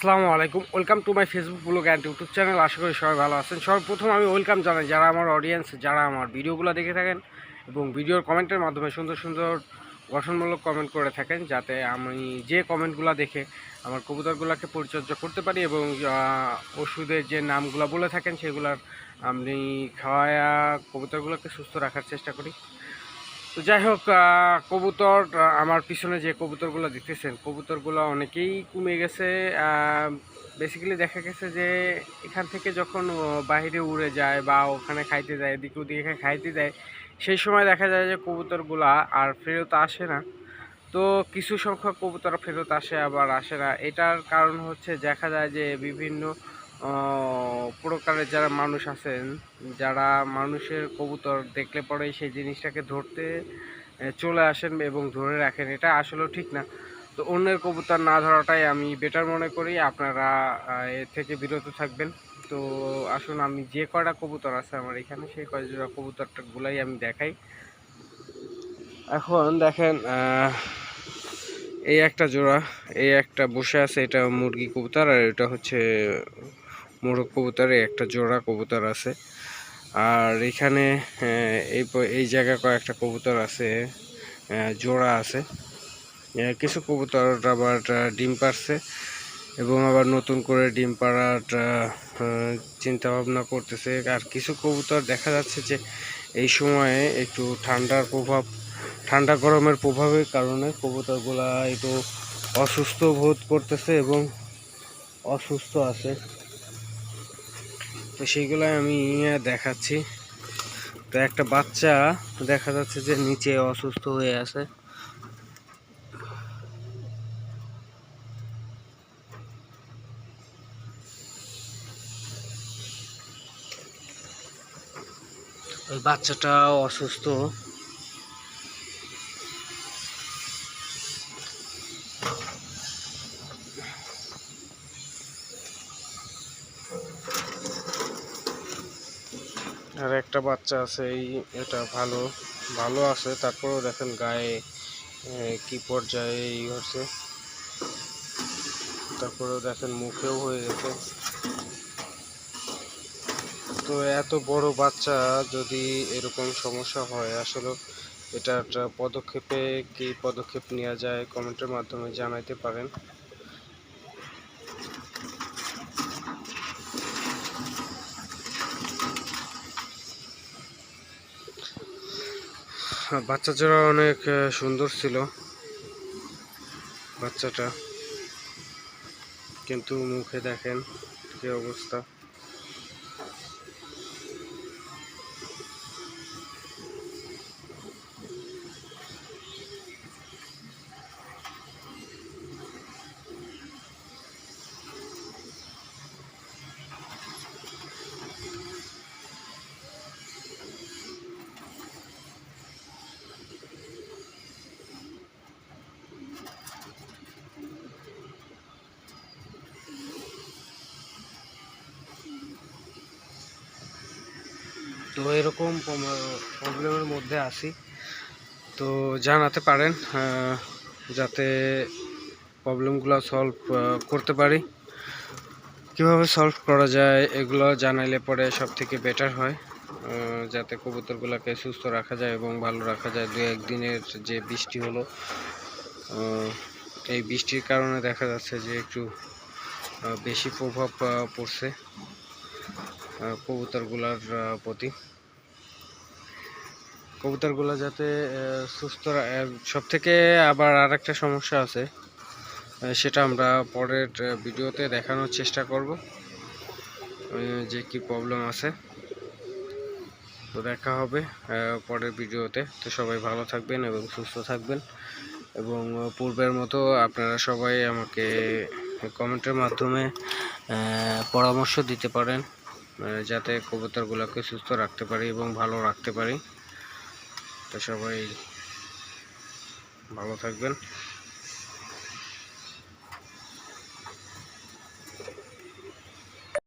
আসসালামু আলাইকুম, welcome to my Facebook blog and YouTube channel. আশা করি সবাই ভালো আছেন। সর্বপ্রথম আমি ওয়েলকাম জানাই যারা আমার অডিয়েন্স, যারা আমার ভিডিওগুলো দেখে থাকেন এবং ভিডিওর কমেন্টের মাধ্যমে সুন্দর সুন্দর গঠনমূলক কমেন্ট করে থাকেন, যাতে আমি যে কমেন্টগুলো দেখে আমার কবুতরগুলোকে পরিচর্যা করতে পারি এবং ওষুধের যে নামগুলো বলে থাকেন সেগুলোর আমি খাওয়ায়া কবুতরগুলোকে সুস্থ রাখার চেষ্টা করি। তো যাই হোক, কবুতর আমার পিছনে যে কবুতরগুলো দেখতেছেন, কবুতরগুলো অনেকেই কমে গেছে। বেসিক্যালি দেখা গেছে যে এখান থেকে যখন বাইরে উড়ে যায় বা ওখানে খাইতে যায়, এদিকে ওদিকে খাইতে দেয়, সেই সময় দেখা যায় যে কবুতরগুলা আর ফেরত আসে না। তো কিছু সংখ্যক কবুতর ফেরত আসে, আবার আসে না। এটার কারণ হচ্ছে দেখা যায় যে বিভিন্ন প্রকারের যারা মানুষ আছেন, যারা মানুষের কবুতর দেখলে পরে সেই জিনিসটাকে ধরতে চলে আসেন এবং ধরে রাখেন, এটা আসলে ঠিক না। তো অন্যের কবুতর না ধরাটাই আমি বেটার মনে করি। আপনারা এর থেকে বিরত থাকবেন। তো আসুন, আমি যে কয়টা কবুতর আছে আমার এখানে, সেই কয়টা কবুতরগুলাই আমি দেখাই। এখন দেখেন, এই একটা জোড়া, এই একটা বসে আছে, এটা মুরগি কবুতর, আর এটা হচ্ছে মোরগ কবুতরের একটা জোড়া কবুতর আছে। আর এখানে এই জায়গায় কয়েকটা কবুতর আছে, জোড়া আছে। কিছু কবুতর আবার ডিম পারছে এবং আবার নতুন করে ডিম পাড়ার চিন্তা ভাবনা করতেছে। আর কিছু কবুতর দেখা যাচ্ছে যে এই সময়ে একটু ঠান্ডা গরমের প্রভাবের কারণে কবুতরগুলা একটু অসুস্থ বোধ করতেছে এবং অসুস্থ আছে। তো সেইগুলাই আমি দেখাচ্ছি। তো একটা বাচ্চা দেখা যাচ্ছে যে নিচে অসুস্থ হয়ে আছে। ওই বাচ্চাটা অসুস্থ। আর একটা বাচ্চা আছে, এটা ভালো ভালো আছে, তারপরেও দেখেন গায়ে কি পর্যায়ে হচ্ছে। তারপরেও দেখেন মুখেও হয়ে গেছে। তো এত বড় বাচ্চা যদি এরকম সমস্যা হয়, আসলে এটা একটা কি পদক্ষেপ নেওয়া যায় কমেন্টের মাধ্যমে জানাইতে পারেন। বাচ্চা জোড়া অনেক সুন্দর ছিল বাচ্চাটা, কিন্তু মুখে দেখেন কি অবস্থা। তো এরকম প্রবলেমের মধ্যে আসি, তো জানাতে পারেন যাতে প্রবলেমগুলো সলভ করতে পারি। কিভাবে সলভ করা যায় এগুলো জানাইলে পরে সব থেকে বেটার হয়, যাতে কবুতরগুলোকে সুস্থ রাখা যায় এবং ভালো রাখা যায়। দু একদিনের যে বৃষ্টি হলো, এই বৃষ্টির কারণে দেখা যাচ্ছে যে একটু বেশি প্রভাব পড়ছে কবুতরগুলোর প্রতি। কবুতরগুলো যাতে সুস্থ, সব থেকে আবার আর একটা সমস্যা আছে, সেটা আমরা পরের ভিডিওতে দেখানোর চেষ্টা করব যে কি প্রবলেম আছে। তো দেখা হবে পরের ভিডিওতে। তো সবাই ভালো থাকবেন এবং সুস্থ থাকবেন, এবং পূর্বের মতো আপনারা সবাই আমাকে কমেন্টের মাধ্যমে পরামর্শ দিতে পারেন, যাতে কবুতরগুলোকে সুস্থ রাখতে পারি এবং ভালো রাখতে পারি। তো সবাই ভালো থাকবেন।